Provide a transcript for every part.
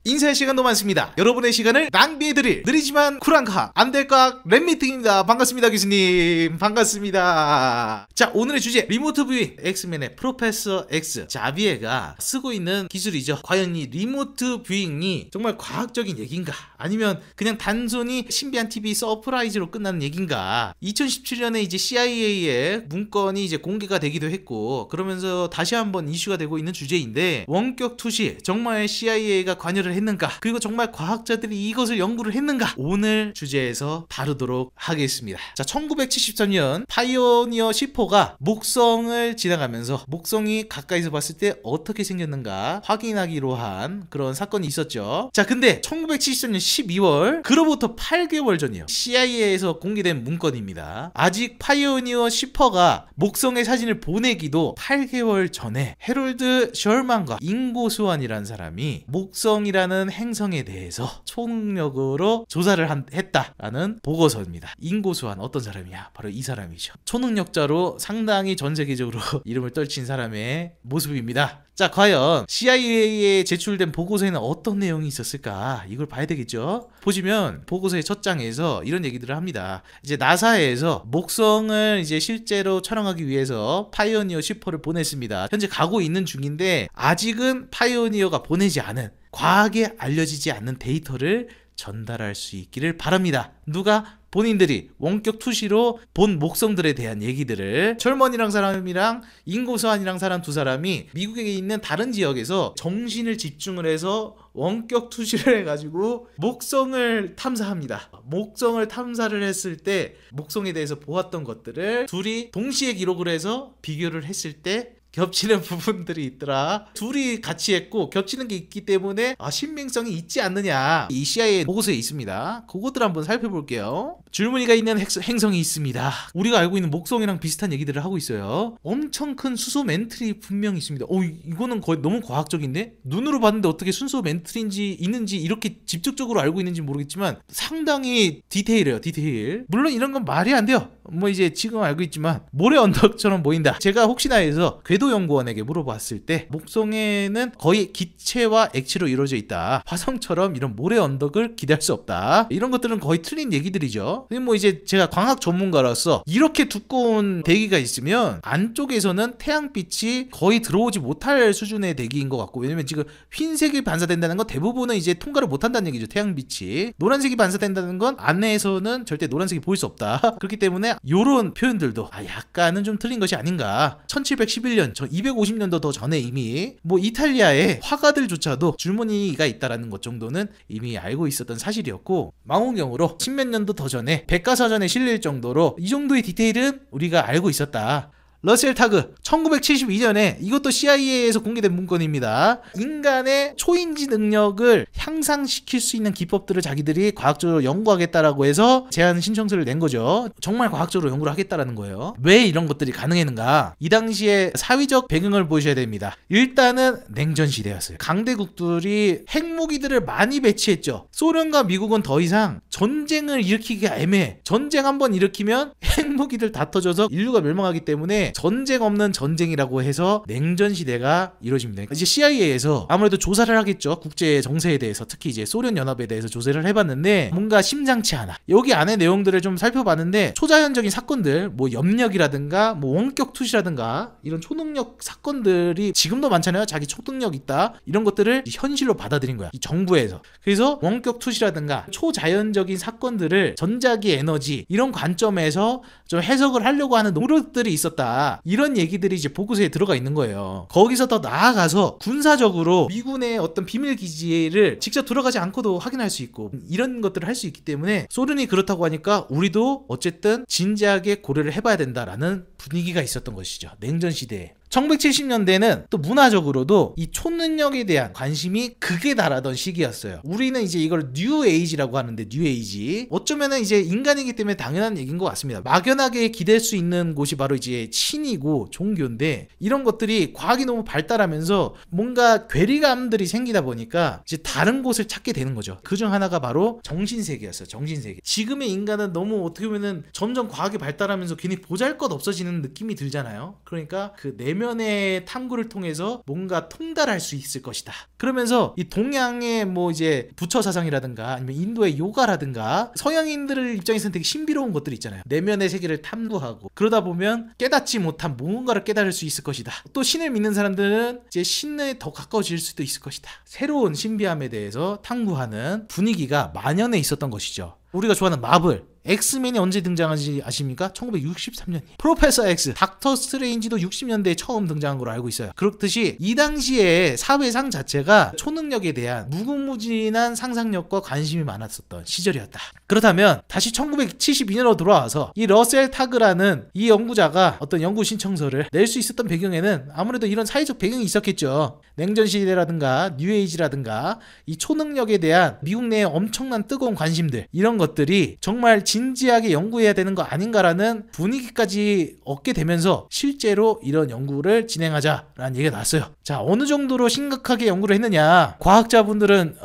인사할 시간도 많습니다. 여러분의 시간을 낭비해드릴 느리지만 쿨한카 안될까 랩미팅입니다. 반갑습니다 교수님. 반갑습니다. 자, 오늘의 주제 리모트 뷰잉. 엑스맨의 프로페서 X 자비에가 쓰고 있는 기술이죠. 과연 이 리모트 뷰잉이 정말 과학적인 얘기인가, 아니면 그냥 단순히 신비한 TV 서프라이즈로 끝나는 얘기인가. 2017년에 이제 CIA의 문건이 이제 공개가 되기도 했고, 그러면서 다시 한번 이슈가 되고 있는 주제인데, 원격 투시 정말 CIA가 관여를 했는가, 그리고 정말 과학자들이 이것을 연구를 했는가, 오늘 주제에서 다루도록 하겠습니다. 자, 1973년 파이오니어 10호가 목성을 지나가면서 목성이 가까이서 봤을 때 어떻게 생겼는가 확인하기로 한 그런 사건이 있었죠. 자, 근데 1973년 12월, 그로부터 8개월 전이에요. CIA에서 공개된 문건입니다. 아직 파이오니어 10호가 목성의 사진을 보내기도 8개월 전에 해롤드 셜만과 잉고 스완이라는 사람이 목성이라는 행성에 대해서 초능력으로 조사를 했다라는 보고서입니다. 잉고 스완 어떤 사람이야? 바로 이 사람이죠. 초능력자로 상당히 전 세계적으로 이름을 떨친 사람의 모습입니다. 자, 과연 CIA에 제출된 보고서에는 어떤 내용이 있었을까? 이걸 봐야 되겠죠. 보시면 보고서의 첫 장에서 이런 얘기들을 합니다. 이제 나사에서 목성을 이제 실제로 촬영하기 위해서 파이오니어 10호를 보냈습니다. 현재 가고 있는 중인데, 아직은 파이오니어가 보내지 않은, 과하게 알려지지 않는 데이터를 전달할 수 있기를 바랍니다. 누가? 본인들이 원격 투시로 본 목성들에 대한 얘기들을, 철먼이랑 사람이랑 잉고스완이랑 사람 두 사람이 미국에 있는 다른 지역에서 정신을 집중을 해서 원격 투시를 해가지고 목성을 탐사합니다. 목성을 탐사를 했을 때 목성에 대해서 보았던 것들을 둘이 동시에 기록을 해서 비교를 했을 때 겹치는 부분들이 있더라. 둘이 같이 했고 겹치는 게 있기 때문에 신빙성이 있지 않느냐, 이 CIA 보고서에 있습니다. 그것들 한번 살펴볼게요. 줄무늬가 있는 행성이 있습니다. 우리가 알고 있는 목성이랑 비슷한 얘기들을 하고 있어요. 엄청 큰 수소 멘틀이 분명히 있습니다. 이거는 거의 너무 과학적인데? 눈으로 봤는데 어떻게 수소 멘틀인지 있는지 이렇게 직접적으로 알고 있는지 모르겠지만 상당히 디테일해요. 디테일. 물론 이런 건 말이 안 돼요. 뭐 이제 지금 알고 있지만 모래 언덕처럼 보인다. 제가 혹시나 해서 궤도연구원에게 물어봤을 때 목성에는 거의 기체와 액체로 이루어져 있다. 화성처럼 이런 모래 언덕을 기대할 수 없다. 이런 것들은 거의 틀린 얘기들이죠. 뭐 이제 제가 광학 전문가로서 이렇게 두꺼운 대기가 있으면 안쪽에서는 태양빛이 거의 들어오지 못할 수준의 대기인 것 같고, 왜냐면 지금 흰색이 반사된다는 건 대부분은 이제 통과를 못한다는 얘기죠. 태양빛이. 노란색이 반사된다는 건 안에서는 절대 노란색이 보일 수 없다. 그렇기 때문에 요런 표현들도 약간은 좀 틀린 것이 아닌가. 1711년, 250년도 더 전에 이미 뭐 이탈리아의 화가들조차도 줄무늬가 있다라는 것 정도는 이미 알고 있었던 사실이었고, 망원경으로 십몇 년도 더 전에 백과사전에 실릴 정도로 이 정도의 디테일은 우리가 알고 있었다. 러셀 타그 1972년에, 이것도 CIA에서 공개된 문건입니다. 인간의 초인지 능력을 향상시킬 수 있는 기법들을 자기들이 과학적으로 연구하겠다라고 해서 제안 신청서를 낸 거죠. 정말 과학적으로 연구를 하겠다라는 거예요. 왜 이런 것들이 가능했는가? 이 당시에 사회적 배경을 보셔야 됩니다. 일단은 냉전 시대였어요. 강대국들이 핵무기들을 많이 배치했죠. 소련과 미국은 더 이상 전쟁을 일으키기가 애매해. 전쟁 한번 일으키면 핵무기들 다 터져서 인류가 멸망하기 때문에 전쟁 없는 전쟁이라고 해서 냉전 시대가 이루어집니다. 이제 CIA에서 아무래도 조사를 하겠죠. 국제 정세에 대해서, 특히 이제 소련 연합에 대해서 조사를 해봤는데 뭔가 심상치 않아. 여기 안에 내용들을 좀 살펴봤는데 초자연적인 사건들, 뭐 염력이라든가 뭐 원격 투시라든가 이런 초능력 사건들이 지금도 많잖아요. 자기 초능력 있다, 이런 것들을 현실로 받아들인 거야, 이 정부에서. 그래서 원격 투시라든가 초자연적인 사건들을 전자기 에너지 이런 관점에서 좀 해석을 하려고 하는 노력들이 있었다. 이런 얘기들이 이제 보고서에 들어가 있는 거예요. 거기서 더 나아가서 군사적으로 미군의 어떤 비밀 기지를 직접 들어가지 않고도 확인할 수 있고, 이런 것들을 할 수 있기 때문에 소련이 그렇다고 하니까 우리도 어쨌든 진지하게 고려를 해봐야 된다라는 분위기가 있었던 것이죠. 냉전 시대에. 1970년대는 또 문화적으로도 이 초능력에 대한 관심이 극에 달하던 시기였어요. 우리는 이제 이걸 뉴 에이지라고 하는데, 뉴 에이지, 어쩌면은 이제 인간이기 때문에 당연한 얘기인 것 같습니다. 막연하게 기댈 수 있는 곳이 바로 이제 신이고 종교인데, 이런 것들이 과학이 너무 발달하면서 뭔가 괴리감들이 생기다 보니까 이제 다른 곳을 찾게 되는 거죠. 그중 하나가 바로 정신세계였어요. 정신세계. 지금의 인간은 너무 어떻게 보면은 점점 과학이 발달하면서 괜히 보잘것 없어지는 느낌이 들잖아요. 그러니까 그 내면 내면의 탐구를 통해서 뭔가 통달할 수 있을 것이다. 그러면서 이 동양의 뭐 이제 부처 사상이라든가 아니면 인도의 요가라든가 서양인들 입장에서는 되게 신비로운 것들이 있잖아요. 내면의 세계를 탐구하고 그러다 보면 깨닫지 못한 무언가를 깨달을 수 있을 것이다. 또 신을 믿는 사람들은 이제 신에 더 가까워질 수도 있을 것이다. 새로운 신비함에 대해서 탐구하는 분위기가 만연해 있었던 것이죠. 우리가 좋아하는 마블, 엑스맨이 언제 등장한지 아십니까? 1963년이. 프로페서 X, 닥터 스트레인지도 60년대에 처음 등장한 걸로 알고 있어요. 그렇듯이 이 당시에 사회상 자체가 초능력에 대한 무궁무진한 상상력과 관심이 많았었던 시절이었다. 그렇다면 다시 1972년으로 돌아와서 이 러셀 타그라는 이 연구자가 어떤 연구 신청서를 낼 수 있었던 배경에는 아무래도 이런 사회적 배경이 있었겠죠. 냉전 시대라든가 뉴에이지라든가 이 초능력에 대한 미국 내의 엄청난 뜨거운 관심들, 이런 것들이 정말 진지하게 연구해야 되는 거 아닌가라는 분위기까지 얻게 되면서 실제로 이런 연구를 진행하자라는 얘기가 나왔어요. 자, 어느 정도로 심각하게 연구를 했느냐, 과학자분들은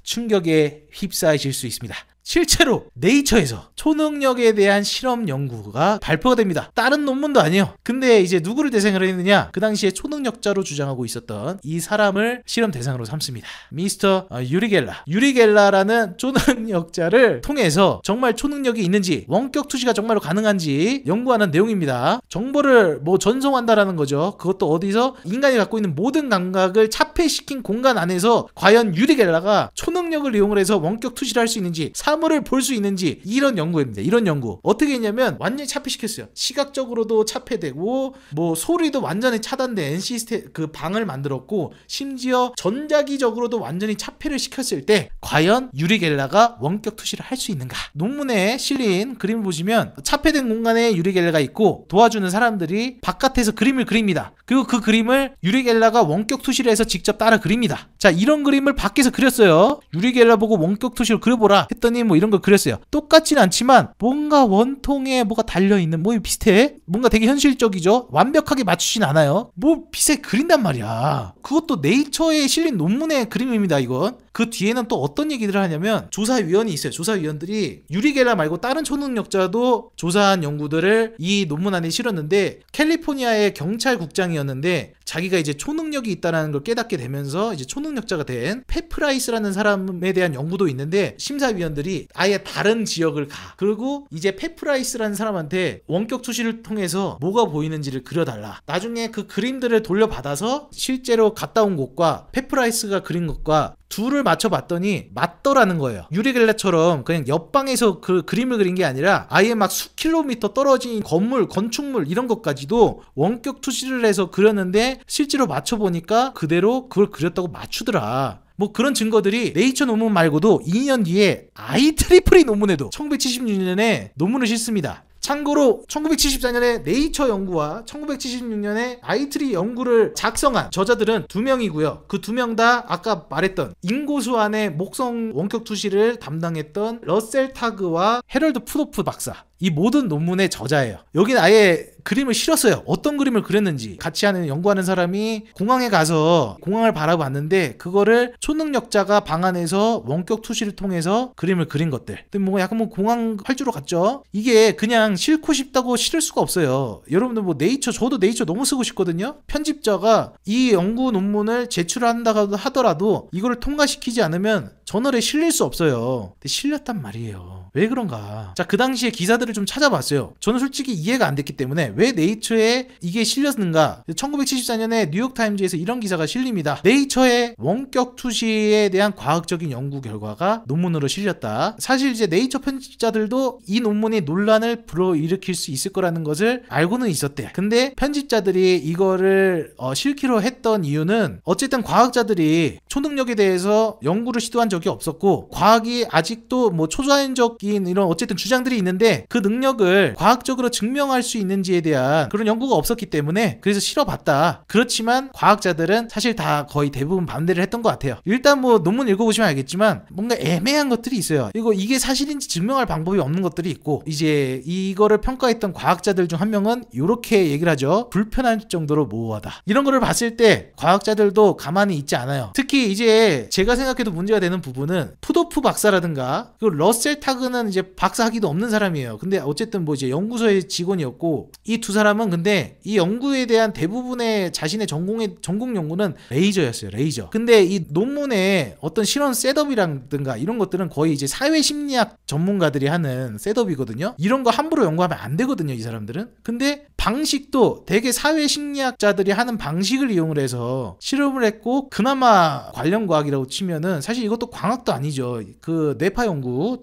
충격에 휩싸이실 수 있습니다. 실제로 네이처에서 초능력에 대한 실험 연구가 발표가 됩니다. 다른 논문도 아니에요. 근데 이제 누구를 대상으로 했느냐, 그 당시에 초능력자로 주장하고 있었던 이 사람을 실험 대상으로 삼습니다. 미스터 유리 겔라. 유리 겔라라는 초능력자를 통해서 정말 초능력이 있는지, 원격 투시가 정말로 가능한지 연구하는 내용입니다. 정보를 뭐 전송한다라는 거죠. 그것도 어디서? 인간이 갖고 있는 모든 감각을 차폐시킨 공간 안에서 과연 유리 겔라가 초능력을 이용을 해서 원격 투시를 할 수 있는지, 사물을 볼 수 있는지, 이런 연구입니다. 이런 연구 어떻게 했냐면 완전히 차폐시켰어요. 시각적으로도 차폐되고 뭐 소리도 완전히 차단된 시스템, 그 방을 만들었고, 심지어 전자기적으로도 완전히 차폐를 시켰을 때 과연 유리 겔라가 원격 투시를 할 수 있는가. 논문에 실린 그림을 보시면 차폐된 공간에 유리 겔라가 있고 도와주는 사람들이 바깥에서 그림을 그립니다. 그리고 그 그림을 유리 겔라가 원격 투시를 해서 직접 따라 그립니다. 자, 이런 그림을 밖에서 그렸어요. 유리 겔라 보고 원격 투시를 그려보라 했더니 뭐 이런 걸 그렸어요. 똑같진 않지만 뭔가 원통에 뭐가 달려있는 뭐 비슷해. 뭔가 되게 현실적이죠. 완벽하게 맞추진 않아요. 뭐 비슷하게 그린단 말이야. 그것도 네이처에 실린 논문의 그림입니다. 이건. 그 뒤에는 또 어떤 얘기들을 하냐면 조사위원이 있어요. 조사위원들이 유리 겔라 말고 다른 초능력자도 조사한 연구들을 이 논문 안에 실었는데, 캘리포니아의 경찰국장이었는데 자기가 이제 초능력이 있다는 걸 깨닫게 되면서 이제 초능력자가 된 페프라이스라는 사람에 대한 연구도 있는데, 심사위원들이 아예 다른 지역을 가. 그리고 이제 페프라이스라는 사람한테 원격 투시를 통해서 뭐가 보이는지를 그려달라. 나중에 그 그림들을 돌려받아서 실제로 갔다 온 곳과 페프라이스가 그린 것과 둘을 맞춰봤더니 맞더라는 거예요. 유리 겔라처럼 그냥 옆방에서 그 그림을 그린 게 아니라 아예 막 수킬로미터 떨어진 건물, 건축물 이런 것까지도 원격 투시를 해서 그렸는데 실제로 맞춰보니까 그대로 그걸 그렸다고 맞추더라. 뭐 그런 증거들이 네이처 논문 말고도 2년 뒤에 IEEE 논문에도 1976년에 논문을 싣습니다. 참고로 1974년에 네이처 연구와 1976년에 IEEE 연구를 작성한 저자들은 2명이고요. 그 2명 다 아까 말했던 인고수안의 목성 원격 투시를 담당했던 러셀 타그와 헤럴드 푸도프 박사, 이 모든 논문의 저자예요. 여긴 아예 그림을 실었어요. 어떤 그림을 그렸는지. 같이 하는 연구하는 사람이 공항에 가서 공항을 바라봤는데 그거를 초능력자가 방 안에서 원격 투시를 통해서 그림을 그린 것들. 근데 뭐 약간 뭐 공항 활주로 같죠. 이게 그냥 싣고 싶다고 실을 수가 없어요. 여러분들 뭐 네이처, 저도 네이처 너무 쓰고 싶거든요. 편집자가 이 연구 논문을 제출한다고 하더라도 이거를 통과시키지 않으면 저널에 실릴 수 없어요. 근데 실렸단 말이에요. 왜 그런가? 자, 그 당시에 기사들을 좀 찾아봤어요. 저는 솔직히 이해가 안 됐기 때문에 왜 네이처에 이게 실렸는가? 1974년에 뉴욕타임즈에서 이런 기사가 실립니다. 네이처의 원격 투시에 대한 과학적인 연구 결과가 논문으로 실렸다. 사실 이제 네이처 편집자들도 이 논문이 논란을 불러일으킬 수 있을 거라는 것을 알고는 있었대. 근데 편집자들이 이거를 실기로 했던 이유는 어쨌든 과학자들이 초능력에 대해서 연구를 시도한 적이 없었고, 과학이 아직도 뭐 초자연적인 이런 어쨌든 주장들이 있는데 그 능력을 과학적으로 증명할 수 있는지에 대한 그런 연구가 없었기 때문에 그래서 실어봤다. 그렇지만 과학자들은 사실 다 거의 대부분 반대를 했던 것 같아요. 일단 뭐 논문 읽어보시면 알겠지만 뭔가 애매한 것들이 있어요. 그리고 이게 사실인지 증명할 방법이 없는 것들이 있고, 이제 이거를 평가했던 과학자들 중 한 명은 이렇게 얘기를 하죠. 불편할 정도로 모호하다. 이런 거를 봤을 때 과학자들도 가만히 있지 않아요. 특히 이제 제가 생각해도 문제가 되는 부분은 푸도프 박사라든가 그리고 러셀 타그는 이제 박사 학위도 없는 사람이에요. 근데 어쨌든 뭐 이제 연구소의 직원이었고 이 두 사람은 근데 이 연구에 대한 대부분의 자신의 전공 연구는 레이저였어요. 레이저. 근데 이 논문에 어떤 실험 셋업이라든가 이런 것들은 거의 이제 사회심리학 전문가들이 하는 셋업이거든요. 이런 거 함부로 연구하면 안 되거든요, 이 사람들은. 근데 방식도 되게 사회심리학자들이 하는 방식을 이용을 해서 실험을 했고 그나마 관련 과학이라고 치면은 사실 이것도 광학도 아니죠. 그 뇌파 연구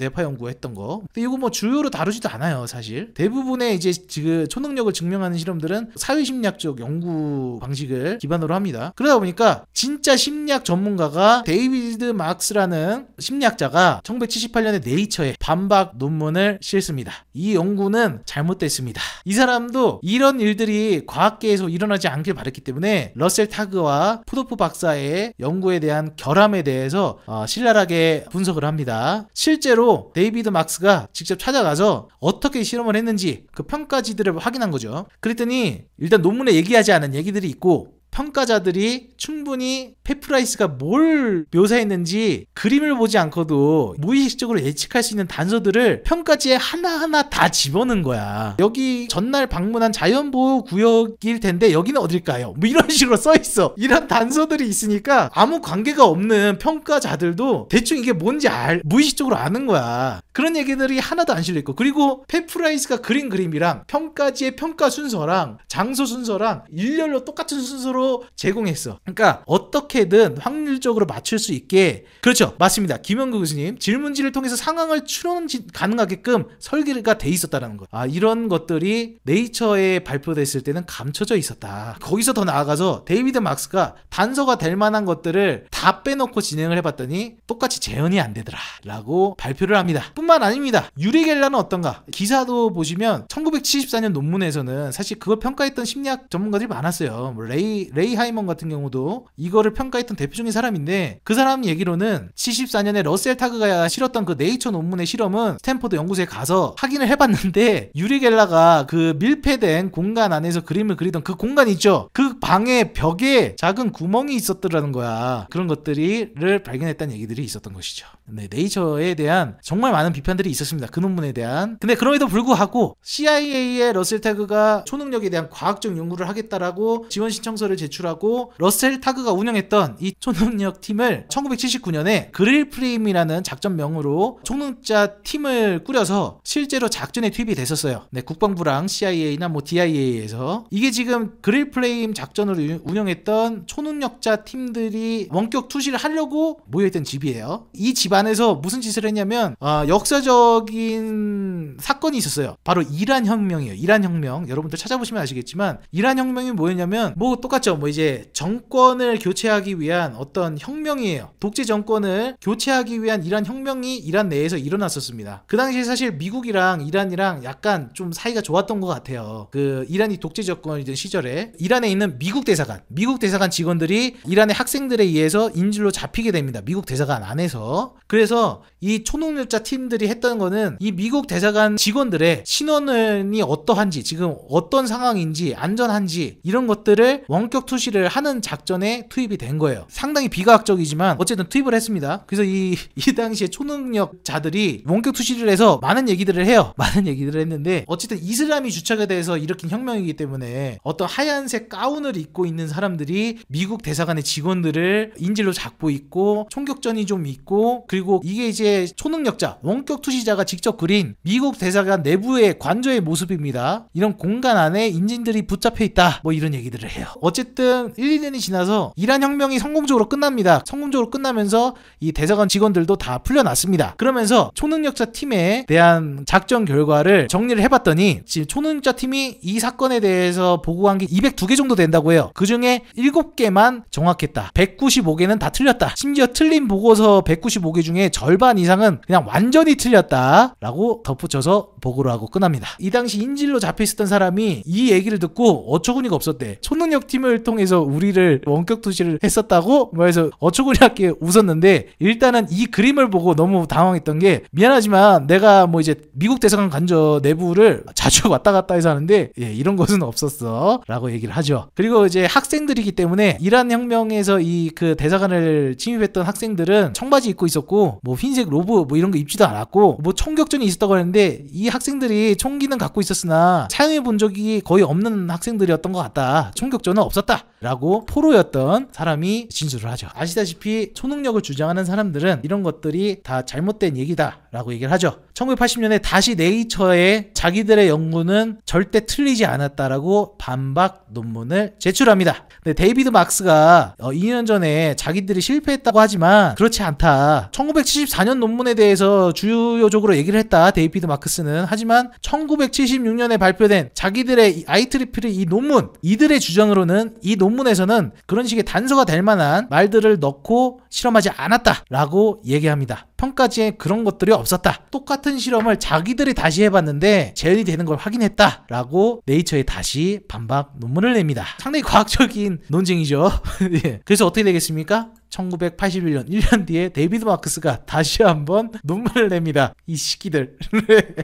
했던 거. 근데 이거 뭐 주요로 다루지도 않아요, 사실. 대부분의 이제 그 초능력을 증명하는 실험들은 사회심리학적 연구 방식을 기반으로 합니다. 그러다 보니까 진짜 심리학 전문가가 데이비드 막스라는 심리학자가 1978년에 네이처에 반박 논문을 싣습니다. 이 연구는 잘못됐습니다. 이 사람도 이런 일들이 과학계에서 일어나지 않길 바랬기 때문에 러셀 타그와 푸도프 박사의 연구에 대한 결함에 대해서 신랄하게 분석을 합니다. 실제로 데이비드 막스가 직접 찾아가서 어떻게 실험을 했는지 그 평가지들을 확인한 거죠. 그랬더니 일단 논문에 얘기하지 않은 얘기들이 있고 평가자들이 충분히 페프라이스가 뭘 묘사했는지 그림을 보지 않고도 무의식적으로 예측할 수 있는 단서들을 평가지에 하나하나 다 집어넣은 거야. 여기 전날 방문한 자연보호구역일 텐데 여기는 어딜까요? 뭐 이런 식으로 써있어. 이런 단서들이 있으니까 아무 관계가 없는 평가자들도 대충 이게 뭔지 무의식적으로 아는 거야. 그런 얘기들이 하나도 안 실려있고 그리고 페프라이스가 그린 그림이랑 평가지의 평가 순서랑 장소 순서랑 일렬로 똑같은 순서로 제공했어. 그러니까 어떻게든 확률적으로 맞출 수 있게 그렇죠. 맞습니다. 김영구 교수님 질문지를 통해서 상황을 추론 가능하게끔 설계가 돼 있었다는 거. 이런 것들이 네이처에 발표됐을 때는 감춰져 있었다. 거기서 더 나아가서 데이비드 막스가 단서가 될 만한 것들을 다 빼놓고 진행을 해봤더니 똑같이 재현이 안 되더라 라고 발표를 합니다. 뿐만 아닙니다. 유리 겔라는 어떤가? 기사도 보시면 1974년 논문에서는 사실 그걸 평가했던 심리학 전문가들이 많았어요. 뭐 레이 하이먼 같은 경우도 이거를 평가했던 대표적인 사람인데 그 사람 얘기로는 74년에 러셀 타그가 실었던 그 네이처 논문의 실험은 스탠퍼드 연구소에 가서 확인을 해봤는데 유리 겔라가 그 밀폐된 공간 안에서 그림을 그리던 그 공간 있죠? 그 방의 벽에 작은 구멍이 있었더라는 거야. 그런 것들을 발견했다는 얘기들이 있었던 것이죠. 네, 네이처에 대한 정말 많은 비판들이 있었습니다. 그 논문에 대한. 근데 그럼에도 불구하고 CIA의 러셀 타그가 초능력에 대한 과학적 연구를 하겠다라고 지원 신청서를 제출하고 러셀 타그가 운영했던 이 초능력 팀을 1979년에 그릴 프레임이라는 작전명으로 초능자 팀을 꾸려서 실제로 작전에 투입이 됐었어요. 네, 국방부랑 CIA나 뭐 DIA에서 이게 지금 그릴 프레임 작전을 운영했던 초능력자 팀들이 원격 투시를 하려고 모여있던 집이에요. 이 집 안에서 무슨 짓을 했냐면 역사적인 사건이 있었어요. 바로 이란 혁명이에요. 이란 혁명. 여러분들 찾아보시면 아시겠지만 이란 혁명이 뭐였냐면 뭐 똑같죠. 뭐 이제 정권을 교체하기 위한 어떤 혁명이에요. 독재 정권을 교체하기 위한 이란 혁명이 이란 내에서 일어났었습니다. 그 당시에 사실 미국이랑 이란이랑 약간 좀 사이가 좋았던 것 같아요. 그 이란이 독재 정권이던 시절에 이란에 있는 미국 대사관 직원들이 이란의 학생들에 의해서 인질로 잡히게 됩니다. 미국 대사관 안에서. 그래서 이 초능력자 팀들이 했던 거는 이 미국 대사관 직원들의 신원이 어떠한지, 지금 어떤 상황인지, 안전한지 이런 것들을 원격 투시를 하는 작전에 투입이 된 거예요. 상당히 비과학적이지만 어쨌든 투입을 했습니다. 그래서 이 당시에 초능력자들이 원격 투시를 해서 많은 얘기들을 해요. 많은 얘기들을 했는데 어쨌든 이슬람이 주체가 돼서 일으킨 혁명이기 때문에 어떤 하얀색 가운을 입고 있는 사람들이 미국 대사관의 직원들을 인질로 잡고 있고 총격전이 좀 있고 그리고 이게 이제 초능력자, 원격 투시자가 직접 그린 미국 대사관 내부의 관저의 모습입니다. 이런 공간 안에 인질들이 붙잡혀 있다. 뭐 이런 얘기들을 해요. 어쨌든 1, 2년이 지나서 이란 혁명이 성공적으로 끝납니다. 성공적으로 끝나면서 이 대사관 직원들도 다 풀려났습니다. 그러면서 초능력자 팀에 대한 작전 결과를 정리를 해봤더니 지금 초능력자 팀이 이 사건에 대해서 보고한 게 202개 정도 된다고 해요. 그 중에 7개만 정확했다. 195개는 다 틀렸다. 심지어 틀린 보고서 195개 중에 절반 이상은 그냥 완전히 틀렸다 라고 덧붙여서 보고를 하고 끝납니다. 이 당시 인질로 잡혀있었던 사람이 이 얘기를 듣고 어처구니가 없었대. 초능력 팀을 그걸 통해서 우리를 원격 투시를 했었다고 그래서 어처구니하게 웃었는데, 일단은 이 그림을 보고 너무 당황했던 게, 미안하지만 내가 뭐 이제 미국 대사관 관저 내부를 자주 왔다 갔다 해서 하는데 이런 것은 없었어 라고 얘기를 하죠. 그리고 이제 학생들이기 때문에 이란 혁명에서 이 그 대사관을 침입했던 학생들은 청바지 입고 있었고 뭐 흰색 로브 뭐 이런 거 입지도 않았고 뭐 총격전이 있었다고 하는데, 이 학생들이 총기는 갖고 있었으나 사용해 본 적이 거의 없는 학생들이었던 것 같다, 총격전은 없었다 라고 포로였던 사람이 진술을 하죠. 아시다시피 초능력을 주장하는 사람들은 이런 것들이 다 잘못된 얘기다 라고 얘기를 하죠. 1980년에 다시 네이처에 자기들의 연구는 절대 틀리지 않았다라고 반박 논문을 제출합니다. 근데 데이비드 막스가 2년 전에 자기들이 실패했다고 하지만 그렇지 않다, 1974년 논문에 대해서 주요적으로 얘기를 했다, 데이비드 마크스는. 하지만 1976년에 발표된 자기들의 IEEE 논문, 이들의 주장으로는 이 논문에서는 그런 식의 단서가 될 만한 말들을 넣고 실험하지 않았다라고 얘기합니다. 평가지에 그런 것들이 없었다. 똑같은 실험을 자기들이 다시 해봤는데 재현이 되는 걸 확인했다라고 네이처에 다시 반박 논문을 냅니다. 상당히 과학적인 논쟁이죠. 예. 그래서 어떻게 되겠습니까? 1981년 1년 뒤에 데이비드 마크스가 다시 한번 논문을 냅니다. 이 시기들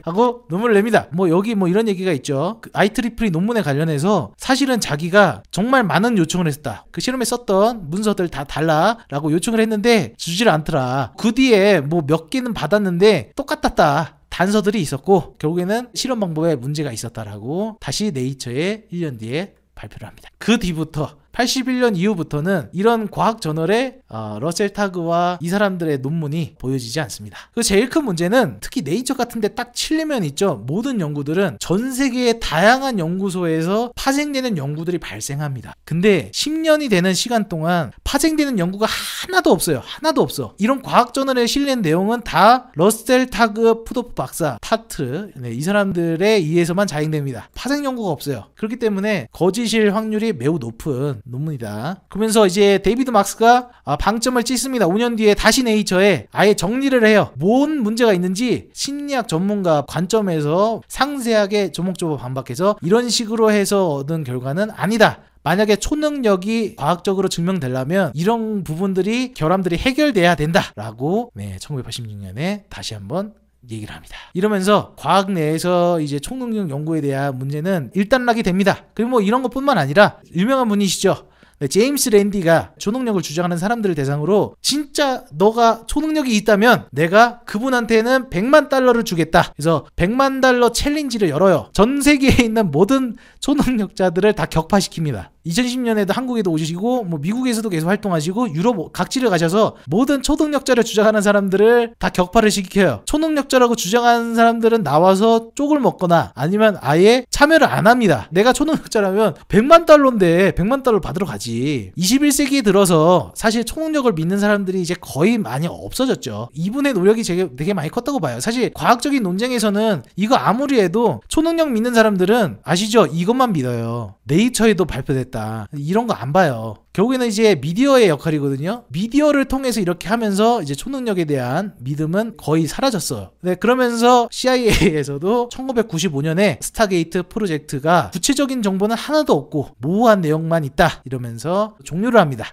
하고 논문을 냅니다. 뭐 여기 뭐 이런 얘기가 있죠. 그 IEEE 논문에 관련해서 사실은 자기가 정말 많은 요청을 했었다. 그 실험에 썼던 문서들 다 달라라고 요청을 했는데 주질 않더라. 그 뒤에 뭐 몇 개는 받았는데 똑같았다, 단서들이 있었고 결국에는 실험 방법에 문제가 있었다라고 다시 네이처에 1년 뒤에 발표를 합니다. 그 뒤부터 81년 이후부터는 이런 과학 저널에 러셀 타그와 이 사람들의 논문이 보여지지 않습니다. 그 제일 큰 문제는 특히 네이처 같은 데 딱 치려면 있죠. 모든 연구들은 전 세계의 다양한 연구소에서 파생되는 연구들이 발생합니다. 근데 10년이 되는 시간 동안 파생되는 연구가 하나도 없어요. 하나도 없어. 이런 과학 저널에 실린 내용은 다 러셀 타그, 푸도프 박사, 타트, 이 사람들에 의해서만 자행됩니다. 파생 연구가 없어요. 그렇기 때문에 거짓일 확률이 매우 높은 논문이다. 그러면서 이제 데이비드 막스가 방점을 찍습니다. 5년 뒤에 다시 네이처에 아예 정리를 해요. 뭔 문제가 있는지 심리학 전문가 관점에서 상세하게 조목조목 반박해서 이런 식으로 해서 얻은 결과는 아니다. 만약에 초능력이 과학적으로 증명되려면 이런 부분들이 결함들이 해결돼야 된다라고 1986년에 다시 한번 얘기를 합니다. 이러면서 과학 내에서 이제 초능력 연구에 대한 문제는 일단락이 됩니다. 그리고 뭐 이런 것뿐만 아니라 유명한 분이시죠. 제임스 랜디가 초능력을 주장하는 사람들을 대상으로 진짜 너가 초능력이 있다면 내가 그분한테는 100만 달러를 주겠다. 그래서 100만 달러 챌린지를 열어요. 전 세계에 있는 모든 초능력자들을 다 격파시킵니다. 2010년에도 한국에도 오시고 뭐 미국에서도 계속 활동하시고 유럽 각지를 가셔서 모든 초능력자를 주장하는 사람들을 다 격파를 시켜요. 초능력자라고 주장하는 사람들은 나와서 쪽을 먹거나 아니면 아예 참여를 안 합니다. 내가 초능력자라면 100만 달러인데 100만 달러 받으러 가지. 21세기에 들어서 사실 초능력을 믿는 사람들이 이제 거의 많이 없어졌죠. 이분의 노력이 되게 많이 컸다고 봐요. 사실 과학적인 논쟁에서는 이거 아무리 해도 초능력 믿는 사람들은 아시죠? 이것만 믿어요. 네이처에도 발표됐다. 이런 거 안 봐요. 결국에는 이제 미디어의 역할이거든요. 미디어를 통해서 이렇게 하면서 이제 초능력에 대한 믿음은 거의 사라졌어요. 네, 그러면서 CIA에서도 1995년에 스타게이트 프로젝트가 구체적인 정보는 하나도 없고 모호한 내용만 있다 이러면서 종료를 합니다.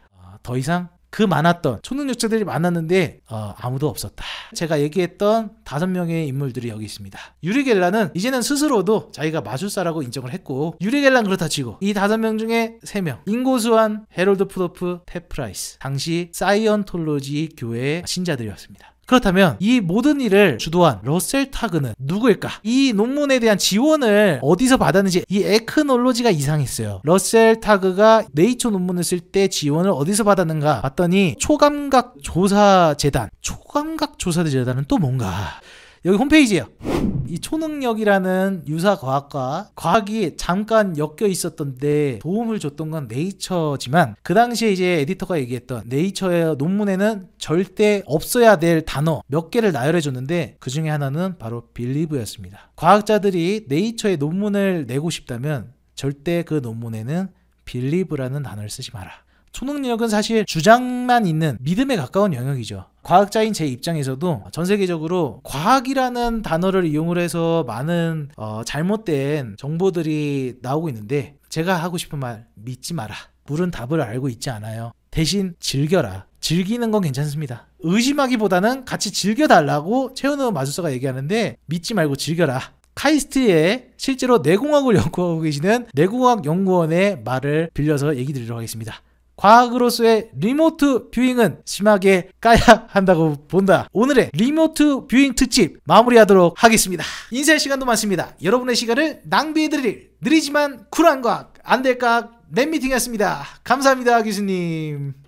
더 이상 그 많았던 초능력자들이 많았는데 아무도 없었다. 제가 얘기했던 5명의 인물들이 여기 있습니다. 유리 겔란은 이제는 스스로도 자기가 마술사라고 인정을 했고, 유리 겔란 그렇다 치고 이 5명 중에 3명, 인고스완, 헤롤드 푸도프, 테 프라이스, 당시 사이언톨로지 교회의 신자들이었습니다. 그렇다면 이 모든 일을 주도한 러셀 타그는 누구일까? 이 논문에 대한 지원을 어디서 받았는지 이 에크놀로지가 이상했어요. 러셀 타그가 네이처 논문을 쓸 때 지원을 어디서 받았는가 봤더니 초감각 조사재단. 초감각 조사재단은 또 뭔가? 여기 홈페이지에요. 이 초능력이라는 유사과학과 과학이 잠깐 엮여 있었던데 도움을 줬던 건 네이처지만, 그 당시에 이제 에디터가 얘기했던 네이처의 논문에는 절대 없어야 될 단어 몇 개를 나열해 줬는데 그 중에 하나는 바로 believe였습니다. 과학자들이 네이처의 논문을 내고 싶다면 절대 그 논문에는 believe라는 단어를 쓰지 마라. 초능력은 사실 주장만 있는 믿음에 가까운 영역이죠. 과학자인 제 입장에서도 전 세계적으로 과학이라는 단어를 이용을 해서 많은 잘못된 정보들이 나오고 있는데, 제가 하고 싶은 말 믿지 마라. 물은 답을 알고 있지 않아요. 대신 즐겨라. 즐기는 건 괜찮습니다. 의심하기보다는 같이 즐겨달라고 최은우 마술사가 얘기하는데 믿지 말고 즐겨라. 카이스트에 실제로 내공학을 연구하고 계시는 내공학 연구원의 말을 빌려서 얘기 드리도록 하겠습니다. 과학으로서의 리모트 뷰잉은 심하게 까야 한다고 본다. 오늘의 리모트 뷰잉 특집 마무리하도록 하겠습니다. 인사할 시간도 많습니다. 여러분의 시간을 낭비해드릴 느리지만 쿨한 과학 안될 과학 랩미팅이었습니다. 감사합니다, 교수님.